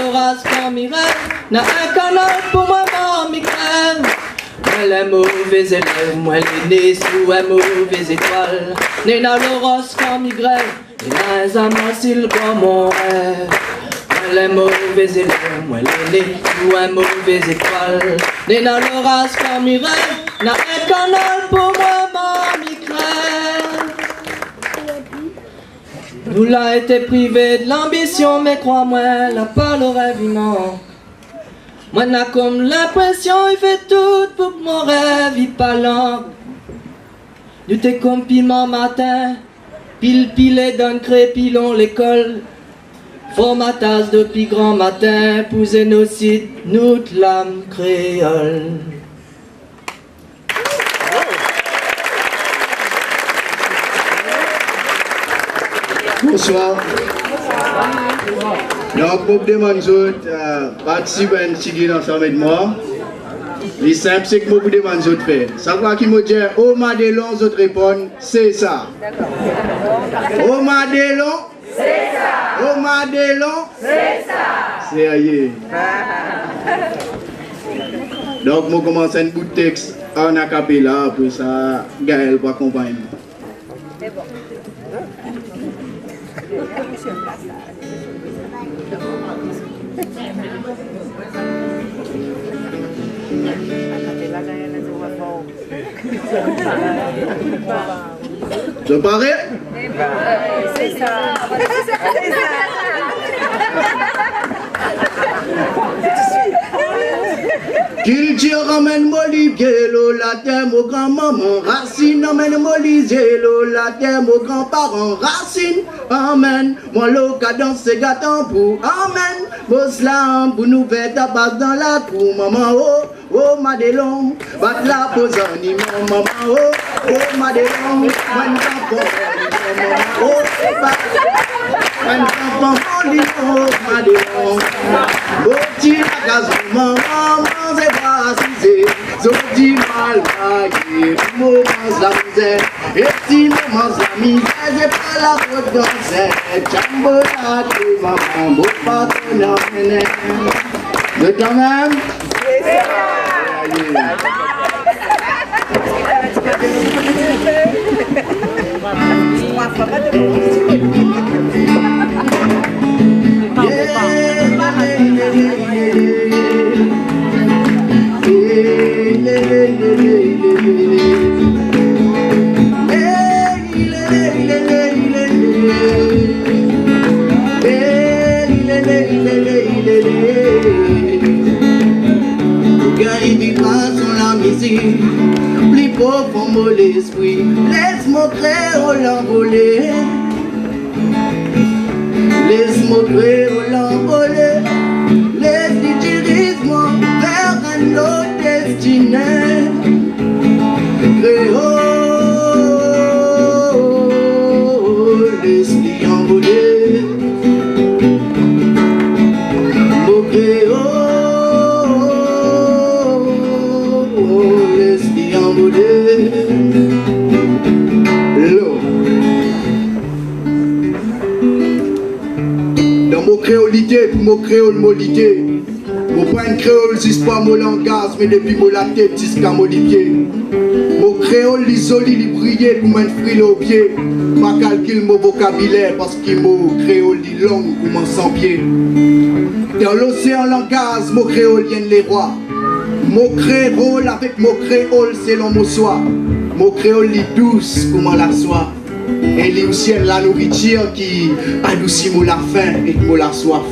l'orage quand m'y rêve, n'a un canal pour moi, migraine. Moi les mauvais élèves, moi les nés sous un mauvais étoile. Né dans l'orage quand m'y grève, et dans les amassil comme mon rêve. Moi les mauvais élèves, moi les nés sous un mauvais étoile. Né dans l'orage quand m'y rêve, n'a un canal pour moi, migraine. Nous l'a été privé de l'ambition, mais crois-moi, la pas le rêve non. Moi n'a comme l'impression, il fait tout pour que mon rêve il pas lent. Du t'es comme piment matin, pile d'un crépilon l'école. Formatage depuis grand matin, pousser nos sites, nous l'âme créole. Bonsoir. Donc, pour demander aux participer à une ensemble avec moi, les simple, c'est que je demande aux faire. Ça va qui me dit, oh Madelon, vous répondent, c'est ça. Oh Madelon, c'est ça. Oh Madelon, c'est ça. C'est aïe. Donc, je commence un bout de texte en acapella, puis ça, Gaël va accompagner. C'est bon. Tu parais? C'est ça. Culture ramène Molivier, la terre, mon grand-maman, racine, emmène Molivier, la terre, mon grand-parent, racine, amen, moi l'oka dans ce gâteaux pour, amen, Boslam, pour nous faire tabac dans la cour, maman, oh, oh, Madelon, bat la pose en imam, maman, oh, oh, Madelon, moi n'entends maman, oh, bat, moi n'entends Madelon, oh, tire la gaz, maman, c'est pas assisé, Zodi mal maillé, moment la misère, et si moment la misère, c'est pas la faute dans cette chambre-là que maman, beau partenaire, de quand même, c'est plus profond mon l'esprit, laisse-moi créer l'envoler, laisse-moi créer l'envoler, laisse-moi dirige-moi vers un autre destiné, créole, laisse-moi envoler, mon créole. Dans mon créolité, pour mon créole-molité, mon pas une créole, c'est pas mon langage, mais depuis mon latte, jusqu'à mon lipier. Mon créole, l'isolé, il brillait pour m'en frile au pied. Ma calcule mon vocabulaire parce que mon créole, il long pour m'en sans pied. Dans l'océan langage, mon créole, vient les rois. Mon créole avec mon créole selon mon soir. Mon créole est douce comme la soie. Et il aussi la nourriture qui adoucit mon la faim et mon la soif.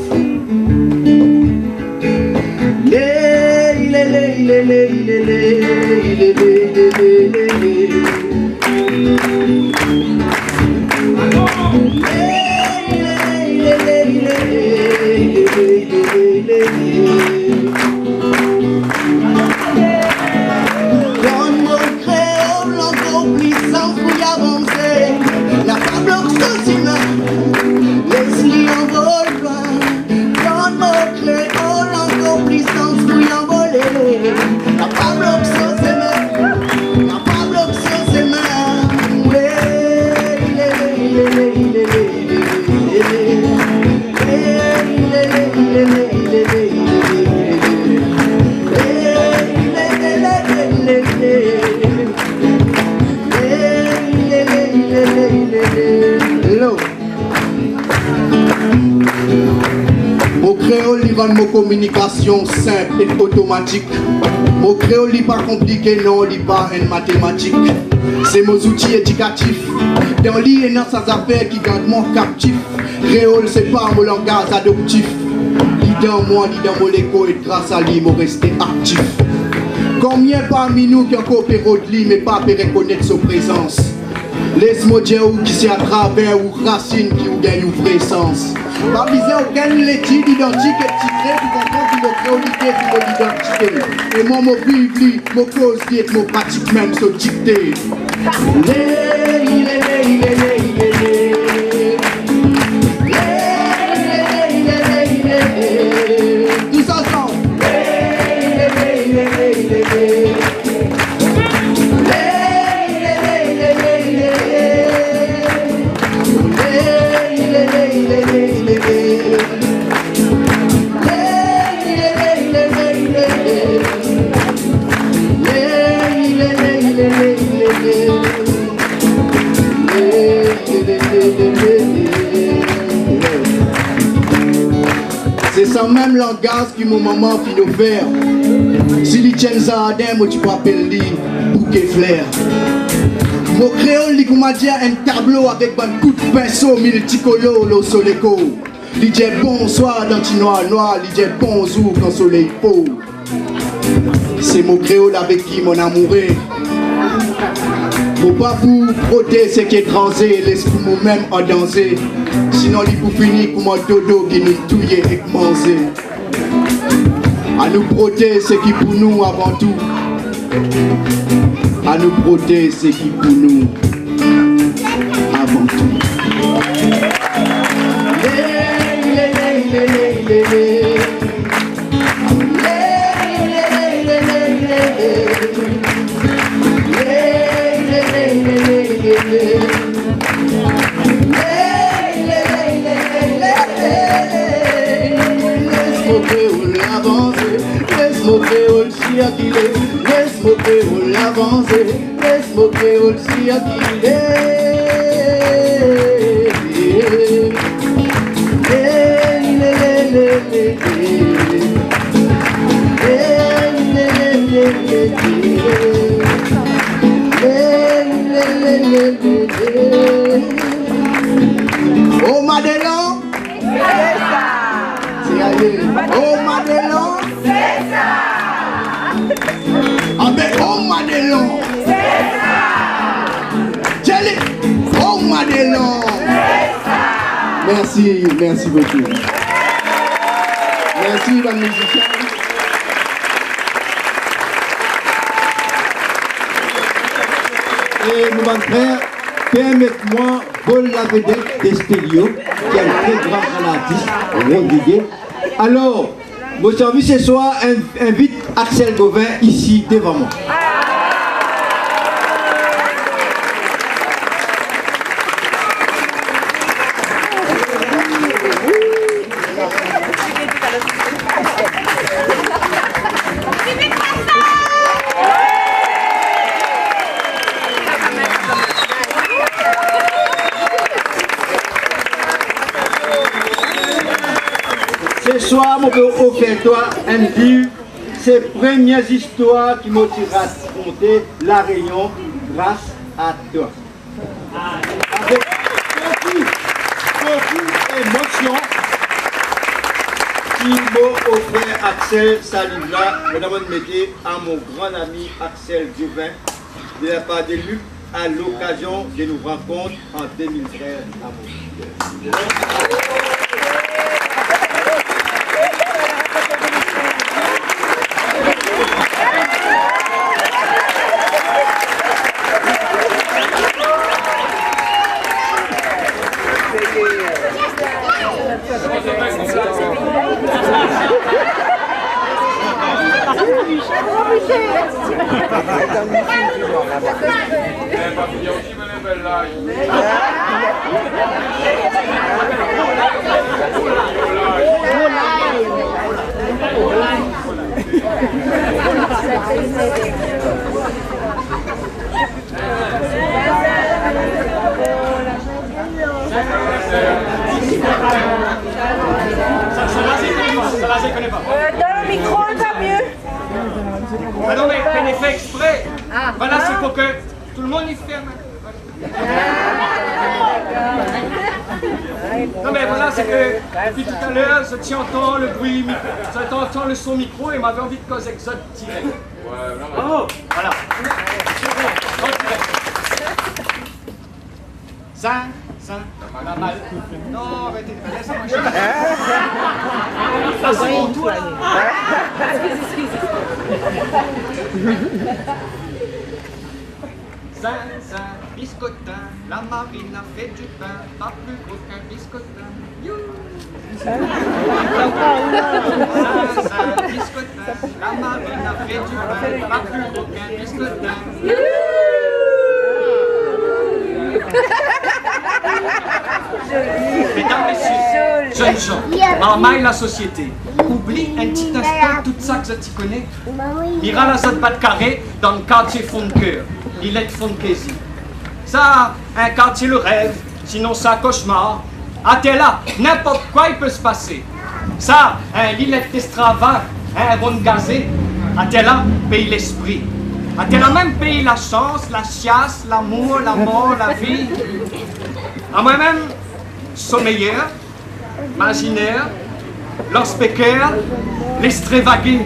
créole, il rend nos communications simples et automatiques. Mon créole, il pas compliqué, non, il pas une mathématique. C'est mon outil éducatif. Dans l'île et dans sa affaire qui garde mon captif. Créole, c'est pas mon langage adoptif. L'idée en moi, l'idée dans mon écho, et grâce à lui, mon resté actif. Combien parmi nous qui ont coopéré de lui, mais pas pu reconnaître sa présence? Laisse-moi dire qui c'est à travers ou racine qui ou gagne ou vrai sens. Pas viser aucun l'étude identique et titré pour comprendre qui mon créolité, qui mon identité. Et moi, mon vie, mon cause, qui est mon pratique même, se dicter. Tous ensemble. C'est sans même langage que mon maman fit nous faire. Si les tiennent ça à moi tu peux appeler lui bouquet flair. Mon créole, il m'a dit un tableau avec un coup de pinceau, multicolore, le soleil. Il dit bonsoir dans le noir noir, il dit bonjour quand le soleil faut. C'est mon créole avec qui mon amouré. Mon pas pour protéger ce qui est étranger, l'esprit moi-même en danser. Sinon, il faut finir comme un dodo qui nous touille et manger. À nous protéger ce qui pour nous avant tout. À nous protéger ce qui pour nous avant tout. Laisse-moi créole si à qu'il est. Laisse-moi créole avancer. Laisse-moi créole si à qu'il Oh Madelon, c'est ça. Oh Madelon, c'est ça. Ah ben oh Madelon, c'est ça. Jelly, oh Madelon, c'est ça. Merci beaucoup. Merci la musicienne. Et mon frère, permettez-moi, Paul la vedette d'Estelio, qui est un très grand artiste, Rondier. Alors, mon service ce soir invite Axel Gauvin ici devant moi. Ce soir, je peux offrir toi un livre, ces premières histoires qui m'ont raconté La Réunion grâce à toi. Avec beaucoup d'émotion qui m'a offert Axel Salivra, mesdames et messieurs, à mon grand ami Axel Gauvin, de la part de Luc, à l'occasion de nos rencontres en 2013 à Montpellier. Ça, là, je ne connais pas. Dans le micro, pas mieux. Ah non, mais on est fait exprès. Voilà, c'est pour que tout le monde y ferme. Non, mais voilà, c'est que depuis tout à l'heure, je entends le bruit, j'entends le son micro et m'avait envie de causer que ça tirait. Oh, voilà. Ça, la mal. Non, arrêtez, laisse-moi chier. Ça, c'est mon tour, là. Zinzin, biscotin, la marine a fait du pain, pas plus gros qu'un biscotin. Zinzin, biscotin, la marine a fait du pain, pas plus gros qu'un biscotin. Mesdames, messieurs, jeunes gens, marmaille la société. Oublie un petit instant tout ça que tu connais. Mira la zone pas de carré dans le quartier fond de cœur. Il est de fond de Kézi. Ça, un quartier le rêve, sinon c'est un cauchemar. Ah, t'es là, n'importe quoi il peut se passer. Ça, un Lillette d'Estrava, un Ron Gazé. Ah, t'es là, paye l'esprit. Ah, t'es là même paye la chance, la chiasse, l'amour, la mort, la vie. À moi-même, sommeilleur, imaginaire, l'orspécaire, l'estrévagué.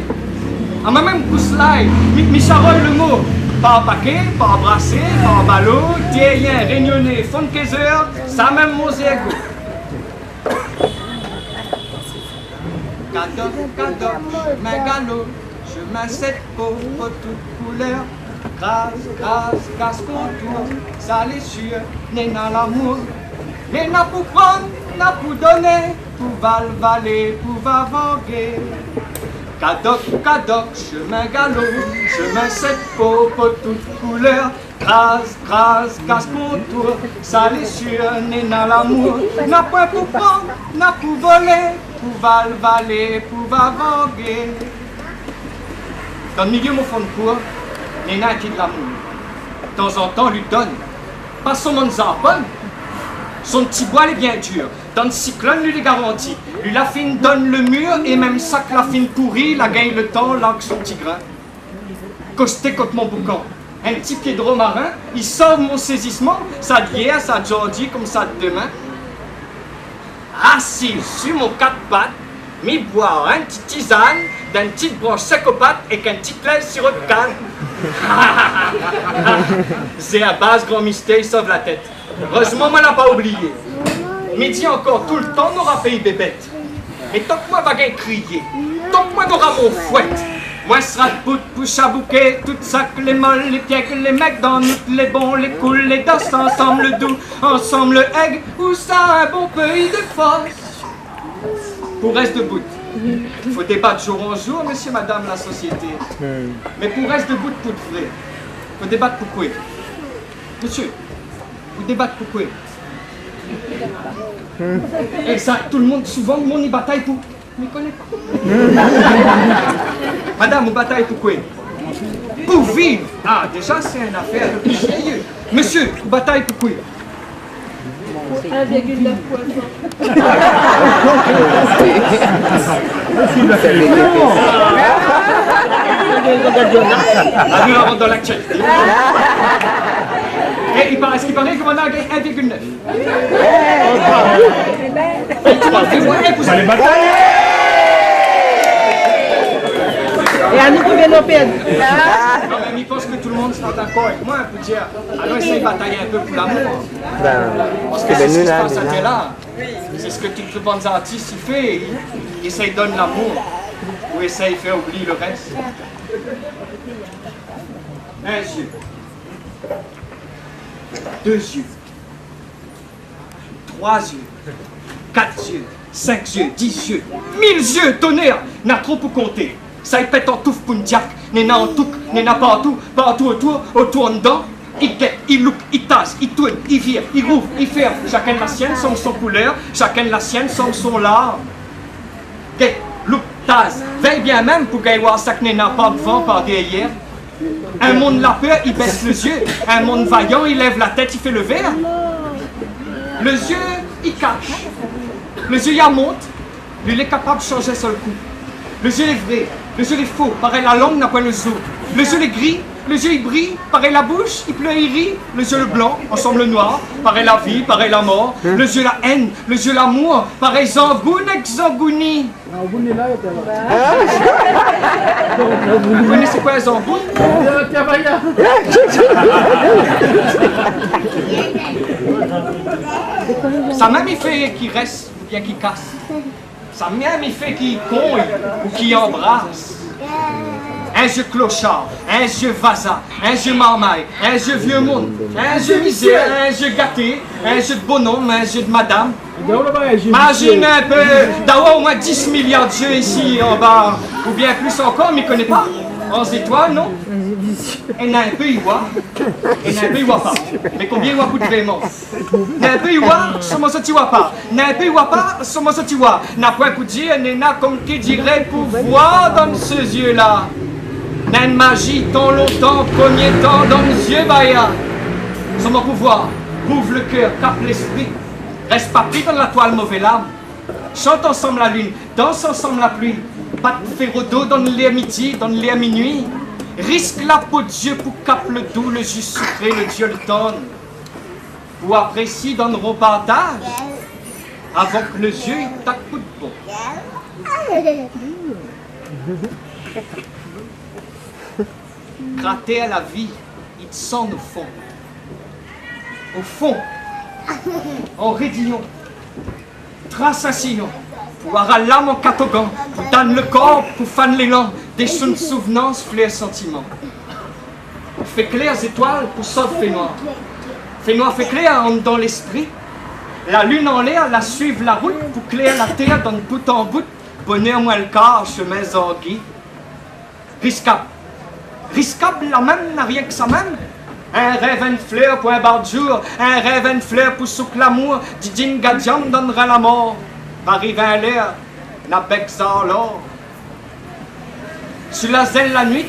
À moi-même, Kousslaï, Micharol le mot. Pas paquet, pas brassé, pas ballot, tierien, réunionnais, fond de caiseur, ça même mon zégo. Cadoc, mégalo, chemin 7 peau, toute couleur. Grâce, casse-contour, ça les sûr, n'est dans l'amour. N'est n'a pour prendre, n'a pour donner, pour valer, pour vaguer. Cadoc, chemin galop, chemin 7 peau, toute couleur. Grâce, casse-contour, ça les sûr, n'est dans l'amour. N'a point pour prendre, n'a pour voler, pour valer, pour vaguer. Dans le milieu, mon fond de cour, Néna qui de l'amour. De temps en temps, lui donne. Pas son monzapon. Son petit bois est bien dur. Dans le cyclone, lui les garantit. Lui la fine donne le mur et même ça que la fine pourrit, la gagne le temps, là que son petit grain. Costé contre mon boucan. Un petit pied de romarin, il sauve mon saisissement, ça d'hier, ça d'aujourd'hui, comme ça de demain. Assis sur mon quatre pattes, mi boire un petit tisane d'une petite branche psychopathe et qu'un petit lait sirop de canne. C'est à base grand mystère, il sauve la tête. Heureusement, moi, l'a pas oublié. Midi encore, tout le temps, n'aura payé bébête. Mais tant que moi, va bien crier. Tant que moi, n'aura mon fouet. Moi, sera debout pour chabouquer, tout ça que les molles, les pieds, que les mecs dans nous, les bons, les cools, les danses, ensemble le doux, ensemble le aigle, où ça, un bon pays de force. Pour reste debout. Il faut débattre jour en jour, monsieur, madame, la société. Mais pour reste debout pour de vrai, il faut débattre pourquoi. Monsieur, faut débattre pourquoi. Et ça, tout le monde, souvent, le monde y bataille pour. Je ne connais pas. Madame, vous bataille pourquoi? Pour vivre. Ah, déjà, c'est une affaire un peu sérieuse. Monsieur, vous bataille pourquoi? 1,9 poissons. Ah, nous l'avons dans l'actualité. Et ce qui paraît que mon âge est 1,9. Vous allez batailler. Et à nous, pouvons nous perdre. Non, mais il pense que tout le monde sera d'accord avec moi pour dire alors essaye de batailler un peu pour l'amour. Parce que c'est ce qui se passe à là. C'est ce que tous les bons artistes il fait. Il essaye de donner l'amour ou essaye de faire oublier le reste. Un yeux. 2 yeux. 3 yeux. 4 yeux. 5 yeux. 10 yeux. 1000 yeux, tonnerre. N'a trop pour compter. Ça y pète en touffe pour une diac, n'est en tout, n'est partout, partout autour en dedans. Il guette, il loupe, il tasse, il tourne, il vire, il rouvre, il ferme. Chacun la sienne sans son couleur, chacun la sienne sans son lard. Guette, loupe, tasse, veille bien même pour qu'il voir ça que n'est pas devant, par derrière. Un monde la peur, il baisse les yeux. Un monde vaillant, il lève la tête, il fait le verre. Les yeux, il cache. Les yeux, il monte. Lui, il est capable de changer sur le coup. Le jeu est vrai, le jeu est faux, pareil la langue n'a pas le zoo. Le jeu est gris, le jeu il brille, pareil la bouche, il pleut, il rit. Le jeu le blanc, ensemble le noir, pareil la vie, pareil la mort. Le jeu la haine, le jeu l'amour, pareil Zangoun et Zangouni. Vous connaissez quoi un Zangoun? Ça même il fait qu'il reste ou bien qu'il casse. Ça même il fait qu'il cogne ou qu'il embrasse. Un jeu clochard, un jeu vasa, un jeu marmaille, un jeu vieux monde, un jeu misère, un jeu gâté, un jeu de bonhomme, un jeu de madame. Imagine un peu d'avoir au moins 10 milliards de jeux ici en bas, ou bien plus encore, mais il ne connaît pas. En étoiles, non? Et n'a un peu y voit, et n'a un peu y voit pas. Mais combien y voit de vraiment? N'a un peu y voit, comment ça tu vois pas? N'a un peu y voit pas, comment ça tu vois? N'a point coup de dire, n'a comme qui dirait pouvoir dans ce yeux-là. N'a une magie tant longtemps, premier temps dans les yeux, baya. Sans mon pouvoir, ouvre le cœur, capte l'esprit. Reste pas pris dans la toile, mauvais lame. Chante ensemble la lune, danse ensemble la pluie. Pas de faire au dos, donne-les à midi, donne-les à minuit. Risque la peau de Dieu pour cap le doux, le jus sucré, le Dieu le donne. Ou apprécie donneront partage avant que le yeux t'a coup de bon. Gratter à la vie, il te sent au fond. Au fond, en raidillon, trace un sillon, pour avoir l'âme en catogan, pour donner le corps, pour fan l'élan, des chounes souvenances, fleurs sentiments. Fait clair les étoiles pour sortir fait noir. Fait noir, fait clair dans l'esprit. La lune en l'air, la suivre la route, pour clair la terre, dans bout en bout, bonheur moins le quart, chemin zorgui. Risquable. Risquable, la même n'a rien que ça même. Un rêve, une fleur pour un bar de jour, un rêve, une fleur pour souk l'amour, Didin Gadjam donnera la mort. Arrive un l'air, n'a bec ça l'or. Sur la zèle la nuit,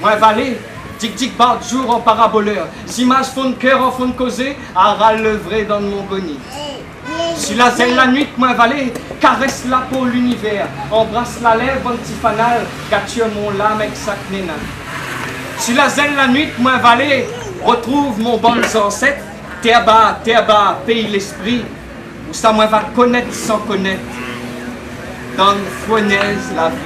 moi valet, tic-tic bar de jour en paraboleur. S'image fond de cœur en fond de causé, à ral le vrai dans mon boni. Sur la zèle la nuit, moi valet, caresse la peau l'univers, embrasse la lèvre antifanale, gâture mon lame avec sa knéna. Sur la zèle la nuit, moi valet, retrouve mon bon ancêtre, terre bas, pays l'esprit, où ça moi va connaître sans connaître, dans une fournaise la vie.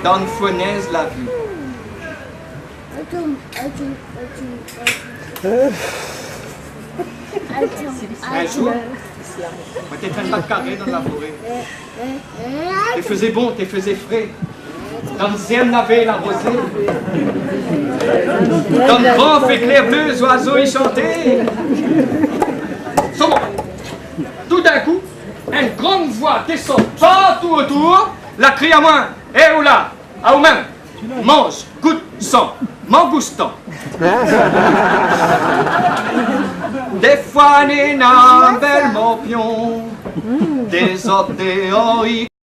Dans une fournaise la vie. Un jour, moi t'es train de carré dans la forêt. T'es faisais bon, t'es faisais frais. Dans le ciel n'avait la rosée. Dans le vent fait clair bleu, les oiseaux y chantaient. Tout d'un coup, une grande voix descend partout autour, la crie à moi. Eh ou là, à vous-même, mange, goûte, sens, mangoustan. Des fois, n'est un bel morpion, des autres, des